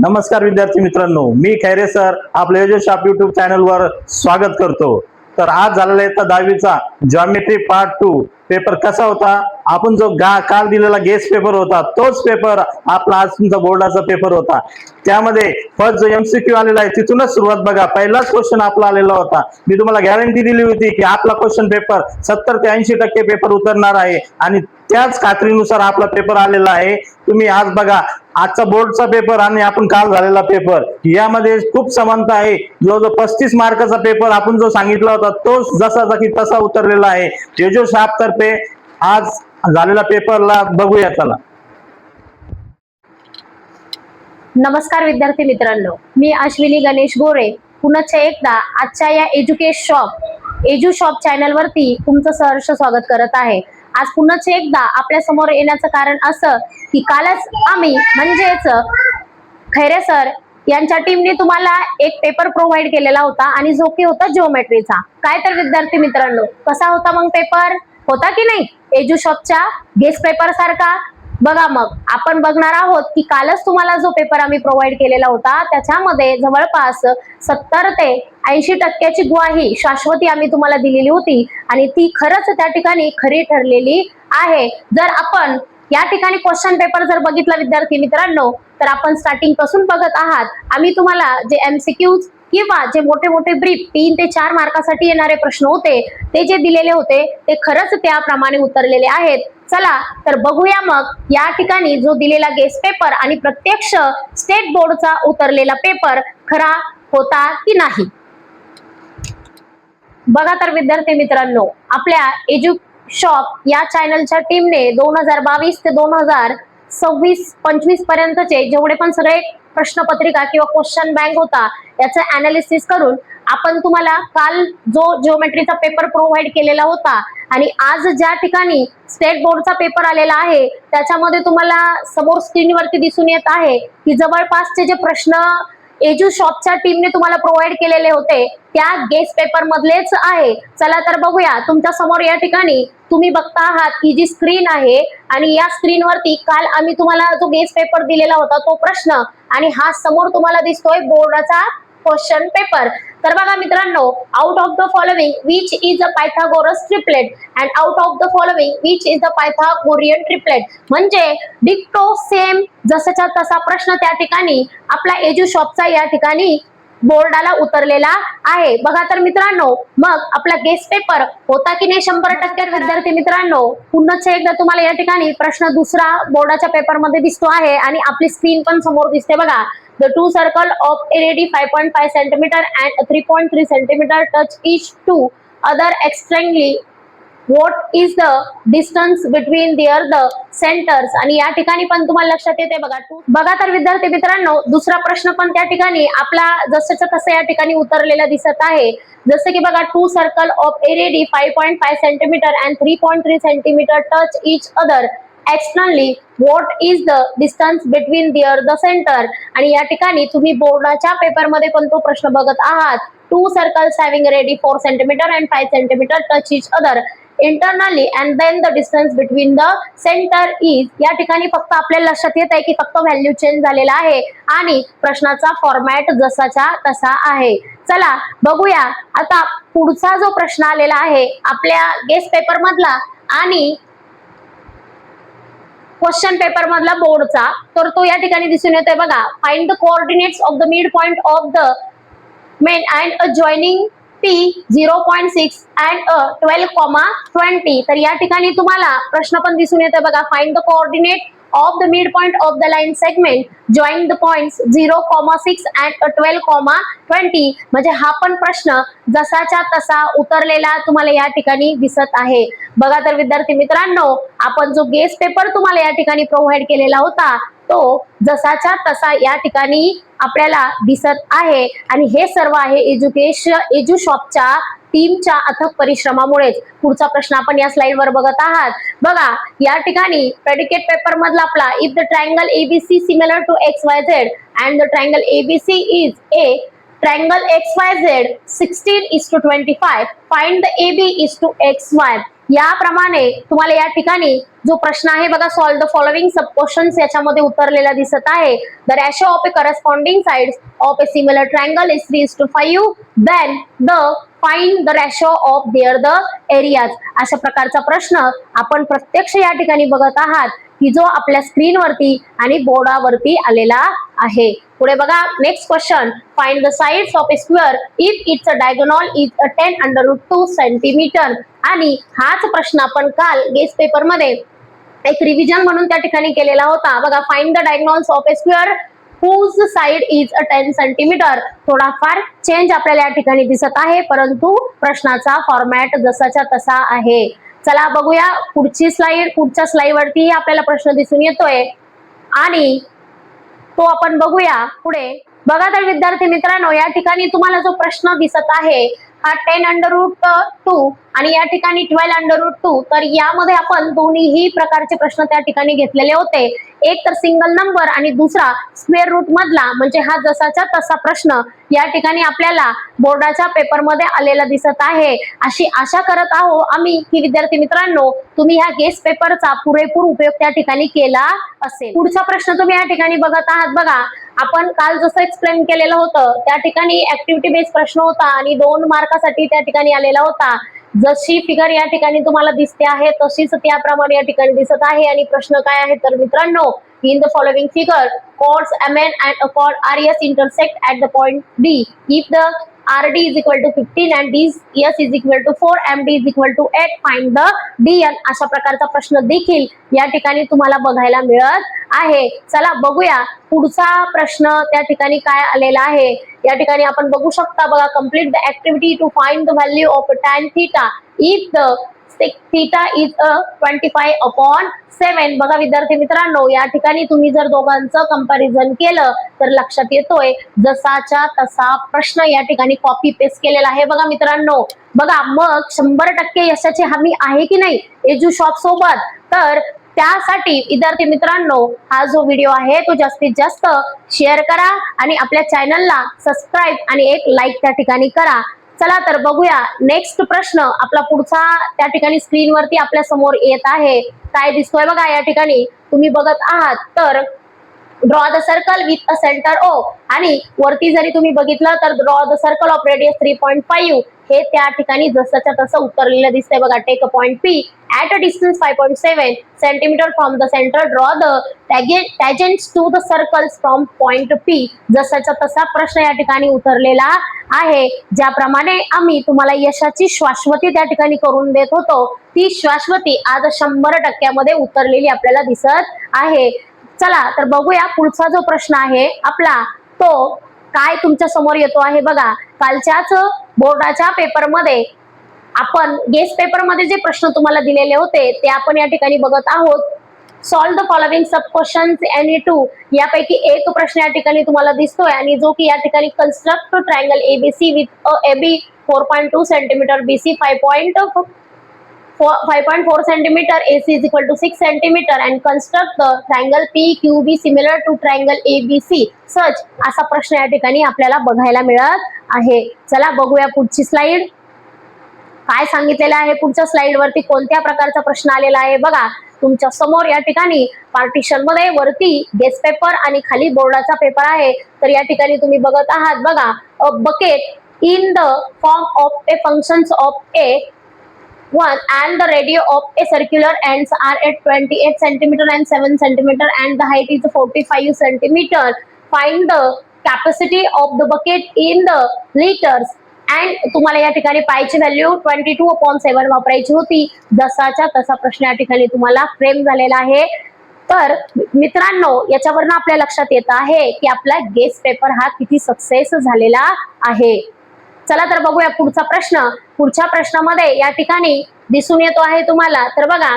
नमस्कार विद्यार्थी मित्रांनो, मी खैरे सर आपल्या एजू शॉप YouTube चॅनलवर स्वागत करतो। तर आज झालेला आहे 10वीचा जॉमेट्री पार्ट 2 पेपर कसा होता। आपण जो काल दिलेला गेस्ट पेपर होता तोच पेपर आपला आज तुमचा बोर्डाचा पेपर होता। त्यामध्ये फर्स्ट जो MCQ आलेला आहे तिथूनच सुरुवात बघा। पहिलाच क्वेश्चन आपला आलेला होता। मी तुम्हाला गॅरंटी दिली होती की आपला क्वेश्चन पेपर 70 ते 80% पेपर उतरणार आहे आणि त्याच खात्रीनुसार आपला पेपर आलेला आहे। तुम्ही आज बघा आजचा बोर्डचा पेपर आणि आपण काल झालेला पेपर यामध्ये खूप समानता आहे। जो 35 मार्काचा पेपर आपण जो सांगितला होता तोच जसाचा की तसा उतरलेला आहे। तेजो शॉप तर्फे आज झालेला पेपरला बघूया चला। नमस्कार विद्यार्थी मित्रांनो, मी अश्विनी गणेश गोरे पुन्हा एकदा आजच्या या एजू शॉप चॅनल वरती तुमचं सहर्ष स्वागत करत आहे। आज पुन्हा एकदा आपल्या समोर येण्याचं कारण असं की कालच आम्ही म्हणजेच खैरे सर यांच्या टीमने तुम्हाला एक पेपर प्रोव्हाइड केलेला होता आणि जो की होता जिओमेट्रीचा। काय तर विद्यार्थी मित्रांनो, कसा होता मग पेपर? होता की नाही एजू शॉपच्या गेस्ट पेपर सारखा? बघा मग आपण बघणार आहोत की कालच तुम्हाला जो पेपर आम्ही प्रोव्हाइड केलेला होता त्याच्यामध्ये जवळपास 70 ते 80% ग्वाही शाश्वती आम्ही तुम्हाला दिलेली होती आणि ती खरंच त्या ठिकाणी खरी ठरलेली आहे। जर आपण या ठिकाणी क्वेश्चन पेपर जर बघितला विद्यार्थी मित्रांनो तर आपण स्टार्टिंग पासून बघत आहात। आम्ही तुम्हाला जे MCQs किंवा जे मोठे मोठे ब्रीफ 3 ते 4 मार्कासाठी येणारे प्रश्न होते ते जे दिलेले होते ते खरंच त्याप्रमाणे उतरलेले आहेत। चला तर बघूया मग या ठिकाणी जो दिलेला गेस्ट पेपर आणि प्रत्यक्ष स्टेट बोर्डचा उतरलेला पेपर खरा होता की नाही। बघा तर विद्यार्थी मित्रांनो, आपल्या एजू शॉप या चॅनलच्या टीमने 2022 ते 2026-25 पर्यंतचे जेवढे पण सगळे प्रश्नपत्रिका किंवा क्वेश्चन बँक होता याचं अनालिसिस करून आपण तुम्हाला काल जो जिओमेट्रीचा पेपर प्रोव्हाइड केलेला होता आणि आज ज्या ठिकाणी स्टेट बोर्डचा पेपर आलेला आहे त्याच्यामध्ये तुम्हाला समोर स्क्रीनवरती दिसून येत आहे की जवळपासचे जे प्रश्न एजू शॉपच्या टीमने तुम्हाला प्रोव्हाइड केलेले होते त्या गेस्ट पेपर मधलेच आहे। चला तर बघूया। तुमच्या समोर या ठिकाणी तुम्ही बघता आहात ही जी स्क्रीन आहे आणि या स्क्रीनवरती काल आम्ही तुम्हाला जो गेस्ट पेपर दिलेला होता तो प्रश्न आणि हा समोर तुम्हाला दिसतोय बोर्डाचा क्वेश्चन पेपर। तर बघा मित्रांनो, out of the following which is a Pythagoras triplet and out of the following which is the Pythagorean triplet, म्हणजे डिक्टो सेम जसाच्या तसा प्रश्न त्या ठिकाणी आपला एजू शॉपचा या ठिकाणी बोर्डाला उतरलेला आहे। बघा तर मित्रांनो, मग आपला गेस्ट पेपर होता की नाही 100%? विद्यार्थी मित्रांनो, पुन्हा एकदा तुम्हाला या ठिकाणी प्रश्न दुसरा बोर्डाच्या पेपर मध्ये दिसतो आहे आणि आपली स्क्रीन पण समोर दिसते बघा। The two circle of area 5.5 cm and 3.3 cm touch each to other extremely. What is the distance between the centers? आणि या ठिकाणी पण तुम्हाला लक्षात येते बघा तर विद्यार्थी मित्रांनो, दुसरा प्रश्न पण त्या ठिकाणी आपला जसंच्या तसं या ठिकाणी उतरलेला दिसत आहे। जसे की बघा, two circle of area 5.5 cm and 3.3 cm touch each other externally. What is the distance between the center? आणि या ठिकाणी तुम्ही बोर्डाच्या पेपर मध्ये पण तो प्रश्न बघत आहात। To circles having area 4 cm and 5 cm touch each other internally and then the distance between the center is. या ठिकाणी फक्त आपल्याला लक्षात येत आहे की फक्त व्हॅल्यू चेंज झालेला आहे आणि प्रश्नाचा फॉर्मॅट जसाच्या तसा आहे। चला बघूया आता पुढचा जो प्रश्न आलेला आहे आपल्या गेस्ट पेपर मधला आणि क्वेश्चन पेपर मधला बोर्डचा, तर तो या ठिकाणी दिसून येतोय बघा। Find the coordinates of the mid point of the men and a joining P 0.6 and 12,20. तर या ठिकाणी तुम्हाला प्रश्न पण दिसून येतोय बघा। Find the coordinate of the midpoint of the line segment join the points 0,6 and 12,20. म्हणजे हा पण प्रश्न जसाच्या तसा उतरलेला तुम्हाला या ठिकाणी दिसत आहे। बघा तर विद्यार्थी मित्रांनो, आपण जो गेस्ट पेपर तुम्हाला या ठिकाणी प्रोव्हाइड केलेला होता तो जसाच्या तसा या ठिकाणी आपल्याला दिसत आहे आणि हे सर्व आहे एजू शॉपच्या टीमच्या अथक परिश्रमामुळे। पुढचा प्रश्न आपण या स्लाइड वर बघत आहात बघा। या ठिकाणी प्रेडिकेट पेपर मधला आपला if the triangle ABC similar to XYZ and the triangle ABC is a triangle XYZ 16:25, find the AB is to XY. याप्रमाणे तुम्हाला या ठिकाणी जो प्रश्न आहे बघा, solve the following sub questions याच्यामध्ये उतरलेला दिसत आहे. The ratio of a corresponding sides of a similar triangle is 3:5. Then the find the ratio of their the areas. अशा प्रकारचा प्रश्न आपण प्रत्यक्ष या ठिकाणी बघत आहात की जो आपल्या स्क्रीनवरती आणि बोर्डावरती आलेला आहे. पुढे बघा, next question, find the sides of A square if it's a diagonal is 10√2 centimetre. आणि हाच प्रश्न आपण काल गेस्ट पेपर मध्ये एक रिव्हिजन म्हणून त्या ठिकाणी केलेला होता बघा. Find the diagonals of A square whose side is a 10 centimetre. थोडाफार चेंज आपल्याला या ठिकाणी दिसत आहे, परंतु प्रश्नाचा फॉर्मॅट जसाच्या तसा आहे. चला बघूया पुढची स्लाइड. पुढच्या स्लाइड वरती आपल्याला प्रश्न दिसून येतोय आणि तो आपण बघूया पुढे. बघा तर विद्यार्थी मित्रांनो, या ठिकाणी तुम्हाला जो प्रश्न दिसत आहे हा 10√2 आणि या ठिकाणी 12√2. तर यामध्ये आपण दोन्हीही प्रकारचे प्रश्न त्या ठिकाणी घेतलेले होते. एक तर सिंगल नंबर आणि दुसरा स्क्वेअर रूट मधला, म्हणजे हा जसाचा तसा प्रश्न या ठिकाणी आपल्याला बोर्डाच्या पेपरमध्ये आलेला दिसत आहे. अशी आशा करत आहोत आम्ही की विद्यार्थी मित्रांनो तुम्ही ह्या गेस्ट पेपरचा पुरेपूर उपयोग त्या ठिकाणी केला असेल. पुढचा प्रश्न तुम्ही या ठिकाणी बघत आहात बघा. आपण काल जसं एक्सप्लेन केलेलं होतं त्या ठिकाणी ऍक्टिव्हिटी बेस्ड प्रश्न होता आणि 2 मार्कासाठी त्या ठिकाणी आलेला होता. जशी फिगर या ठिकाणी तुम्हाला दिसते आहे तशीच त्याप्रमाणे या ठिकाणी दिसत आहे. आणि प्रश्न काय आहे तर मित्रांनो, in the following figure chords MN and a chord RS intersect at the point D. If the RD is equal to 15 and DS is equal to 4, MD is equal to 8, find the DN. अशा प्रकारचा प्रश्न देखील या ठिकाणी तुम्हाला बघायला मिळत आहे. चला बघूया पुढचा प्रश्न त्या ठिकाणी काय आलेला आहे. या ठिकाणी आपण बघू शकता बघा, complete the activity to find the value of tan theta if the theta is 25/7. बघा विद्यार्थी मित्रांनो, या ठिकाणी तुम्ही जर दोघांचं कंपॅरिझन केलं तर लक्षात येतोय जसाच्या तसा प्रश्न या ठिकाणी कॉपी पेस्ट केलेला आहे. बघा मित्रांनो, बघा मग 100% यशाची हमी आहे की नाही एजू शॉप सोबत. तर त्यासाठी विद्यार्थी मित्रांनो हा जो व्हिडिओ आहे तो जास्तीत जास्त शेअर करा आणि आपल्या चॅनलला सबस्क्राईब आणि एक लाईक त्या ठिकाणी करा. चला तर बघूया नेक्स्ट प्रश्न. आपला पुढचा त्या ठिकाणी स्क्रीनवरती आपल्या समोर येत आहे. काय दिसतोय बघा या ठिकाणी तुम्ही बघत आहात तर draw the circle with a centre O. आणि वरती जरी तुम्ही बघितलं तर draw the circle of radius 3.5. हे त्या ठिकाणी जसंच्या तसं उतरलेलं दिसतंय बघा. Take a point P at a distance 5.7 centimetre from the centre. Draw the tangents to the circles from point P. जसाच्या तसा प्रश्न या ठिकाणी उतरलेला आहे. ज्याप्रमाणे आम्ही तुम्हाला यशाची शाश्वती त्या ठिकाणी करून देत होतो ती शाश्वती आज 100% मध्ये उतरलेली आपल्याला दिसत आहे. चला तर बघूया पुढचा जो प्रश्न आहे आपला तो काय तुमच्या समोर येतो आहे बघा. कालच्याच बोर्डाच्या पेपरमध्ये आपण गेस्ट पेपरमध्ये जे प्रश्न तुम्हाला दिलेले होते ते आपण या ठिकाणी बघत आहोत. Solve the following sub questions any 2. यापैकी एक प्रश्न या ठिकाणी तुम्हाला दिसतोय आणि जो की या ठिकाणी construct triangle ABC with AB 4.2 centimetre, BC 5.4 centimetre, AC is equal to 6 centimetre and construct the triangle PQB similar to triangle ABC. Such असा प्रश्न या ठिकाणी आपल्याला बघायला मिळत आहे. चला बघूया पुढची स्लाइड. काय सांगितलेलं आहे पुढच्या स्लाइड वरती, कोणत्या प्रकारचा प्रश्न आलेला आहे बघा. तुमच्या समोर या ठिकाणी पार्टिशन मध्ये वरती गेस्ट पेपर आणि खाली बोर्डाचा पेपर आहे. तर या ठिकाणी तुम्ही बघत आहात बघा, a bucket in the form of A functions of A1 and the radio of a circular ends are at 28 centimeter and 7 centimeter and the height is 45 centimeter. Find the capacity of the bucket in the liters. And तुम्हाला या ठिकाणी पायची value 22/7 वापरायची होती. जसाच्या तसा प्रश्न या ठिकाणी तुम्हाला फ्रेम झालेला आहे. तर मित्रांनो याच्यावरनं आपल्या लक्षात येत आहे की आपला गेस्ट पेपर हा किती सक्सेस झालेला आहे. चला तर बघूया पुढचा प्रश्न. पुढच्या प्रश्नामध्ये या ठिकाणी दिसून येतो आहे तुम्हाला तर बघा,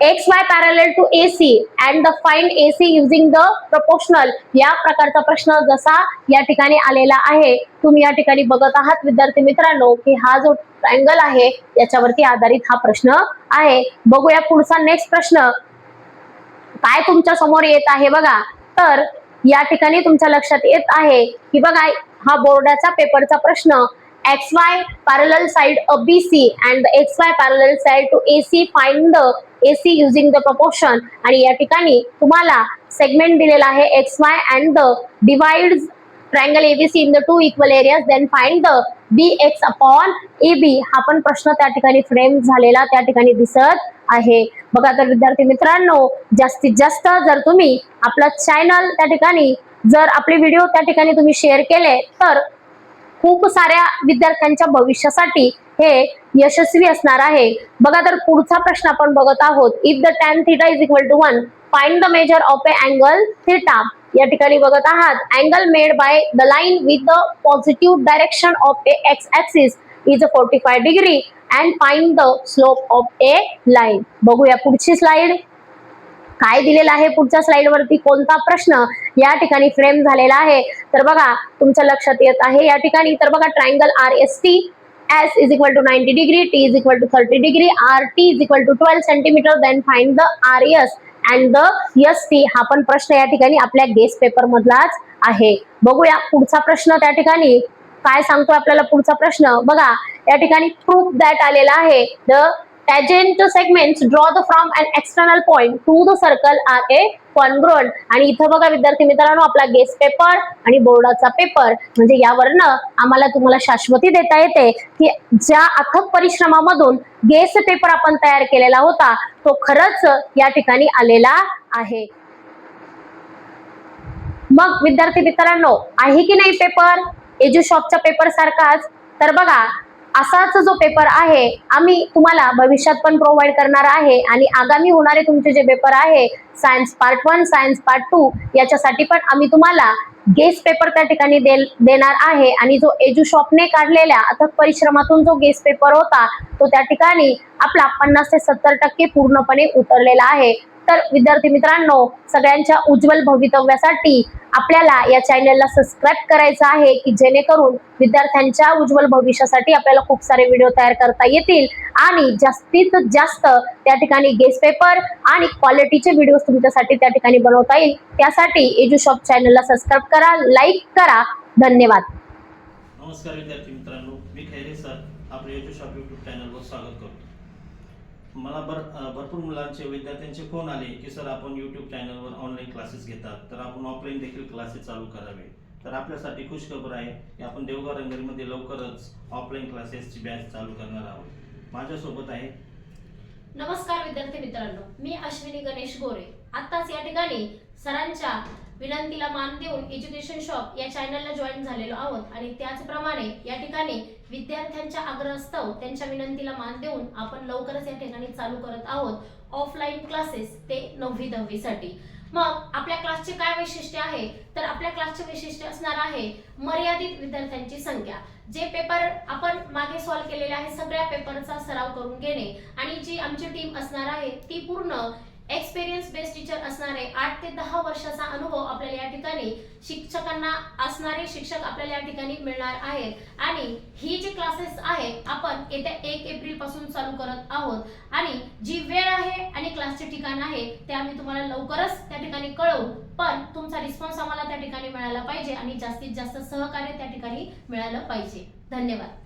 XY parallel to AC and the find AC using the proportional. या प्रकारचा प्रश्न जसा या ठिकाणी आलेला आहे तुम्ही या ठिकाणी बघत आहात विद्यार्थी मित्रांनो की हा जो ट्रायंगल आहे याच्यावरती आधारित हा प्रश्न आहे. बघूया पुढचा नेक्स्ट प्रश्न काय तुमच्या समोर येत आहे बघा. तर या ठिकाणी तुमच्या लक्षात येत आहे की बघा हा बोर्डाचा पेपरचा प्रश्न XY parallel side of BC and the XY parallel side to AC, find the AC using the proportion. आणि या ठिकाणी तुम्हाला सेगमेंट दिलेला आहे XY and the divides triangle ABC in the two equal areas, then find the BX upon AB. हा पण प्रश्न त्या ठिकाणी फ्रेम झालेला त्या ठिकाणी दिसत आहे. बघा तर विद्यार्थी मित्रांनो, जास्तीत जास्त जर तुम्ही आपला चॅनल त्या ठिकाणी जर आपले व्हिडिओ त्या ठिकाणी तुम्ही शेअर केले तर खूप साऱ्या विद्यार्थ्यांच्या भविष्यासाठी हे यशस्वी असणार आहे. बघा तर पुढचा प्रश्न आपण बघत आहोत. If the tan theta is equal to 1, find the measure of a angle theta. या ठिकाणी बघत आहात angle made by the line with the positive direction of a X axis is 45 degree and find the slope of a line. बघूया पुढची slide काय दिलेला आहे. पुढच्या स्लाइड वरती कोणता प्रश्न या ठिकाणी फ्रेम झालेला आहे तर बघा तुमच्या लक्षात येत आहे या ठिकाणी. तर बघा triangle RST, S is equal to 90 degree, T is equal to 30 degree, RT is equal to 12 centimeter, then find the RS and the ST. हा पण प्रश्न या ठिकाणी आपल्या गेस पेपर मधलाच आहे. बघूया पुढचा प्रश्न त्या ठिकाणी काय सांगतो आपल्याला. पुढचा प्रश्न बघा या ठिकाणी प्रूफ दॅट आलेला आहे. The tangent segments drawn from an external point to the circle are a congruent. आणि इथं बघा विद्यार्थी मित्रांनो आपला गेस पेपर आणि बोर्डाचा पेपर म्हणजे यावरनं आम्हाला तुम्हाला शाश्वती देता येते की ज्या अथक परिश्रमामधून गेस पेपर आपण तयार केलेला होता तो खरंच या ठिकाणी आलेला आहे. मग विद्यार्थी मित्रांनो आहे की नाही पेपर एज्युशॉपच्या पेपर सारखाच. तर बघा असाच जो पेपर आहे आम्ही तुम्हाला भविष्यात पण प्रोव्हाइड करणार आहे आणि आगामी होणारे तुमचे जे पेपर आहे सायन्स पार्ट 1, सायन्स पार्ट 2 याच्यासाठी पण आम्ही तुम्हाला गेस पेपर त्या ठिकाणी देणार आहे. आणि जो एज्युशॉपने काढलेल्या अथक परिश्रमातून जो गेस पेपर होता तो त्या ठिकाणी आपला 50 ते 70% पूर्णपणे उतरलेला आहे. तर विद्यार्थी मित्रांनो सगळ्यांच्या उज्ज्वल भवितव्यासाठी आपल्याला या चॅनलला सबस्क्राईब करायचं आहे की जेणेकरून विद्यार्थ्यांच्या उज्ज्वल भविष्यासाठी आपल्याला खूप सारे व्हिडिओ तयार करता येतील आणि जास्तीत जास्त त्या ठिकाणी गेस पेपर आणि क्वालिटीचे व्हिडिओ तुमच्यासाठी त्या ठिकाणी बनवता येईल. त्यासाठी एज्युशॉप चॅनलला सबस्क्राईब करा, लाईक करा. धन्यवाद. नमस्कार विद्यार्थी मित्रांनो, मी खैरे सर आपल्या एज्युशॉप यूट्यूब चॅनलवर स्वागत करतो. मला भरपूर मुलांचे विद्यार्थ्यांचे फोन आले की सर आपण यूट्यूब चॅनलवर ऑनलाईन क्लासेस घेतात तर आपण ऑफलाईन देखील क्लासेस चालू करावे. तर आपल्यासाठी खुशखबर आहे की आपण देवगाव रंगरीमध्ये लवकरच ऑफलाईन क्लासेसची बॅच चालू करणार आहोत. माझ्यासोबत आहे. नमस्कार विद्यार्थी मित्रांनो, मी अश्विनी गणेश गोरे. आताच या ठिकाणी सरांच्या विनंतीला मान देऊन एज्युकेशन शॉप या चॅनलला जॉईन झालेलो आहोत आणि त्याचप्रमाणे या ठिकाणी विद्यार्थ्यांच्या आग्रहास्तव त्यांच्या विनंतीला मान देऊन आपण लवकरच या ठिकाणी चालू करत आहोत ऑफलाईन क्लासेस ते 9वी 10वी साठी. मग आपल्या क्लासचे काय वैशिष्ट्य आहे तर आपल्या क्लासचे वैशिष्ट्य असणार आहे मर्यादित विद्यार्थ्यांची संख्या. जे पेपर आपण मागे सॉल्व्ह केलेले आहे सगळ्या पेपरचा सराव करून घेणे आणि जी आमची टीम असणार आहे ती पूर्ण एक्सपिरियन्स बेस्ड टीचर असणारे 8 ते 10 वर्षाचा अनुभव आपल्याला या ठिकाणी शिक्षकांना असणारे शिक्षक आपल्याला या ठिकाणी मिळणार आहेत आणि ही जी क्लासेस आहे आपण येत्या 1 एप्रिल पासून चालू करत आहोत आणि जी वेळ आहे आणि क्लासचे ठिकाण आहे ते आम्ही तुम्हाला लवकरच त्या ठिकाणी कळवू. पण तुमचा रिस्पॉन्स आम्हाला त्या ठिकाणी मिळाला पाहिजे आणि जास्तीत जास्त सहकार्य त्या ठिकाणी मिळालं पाहिजे. धन्यवाद.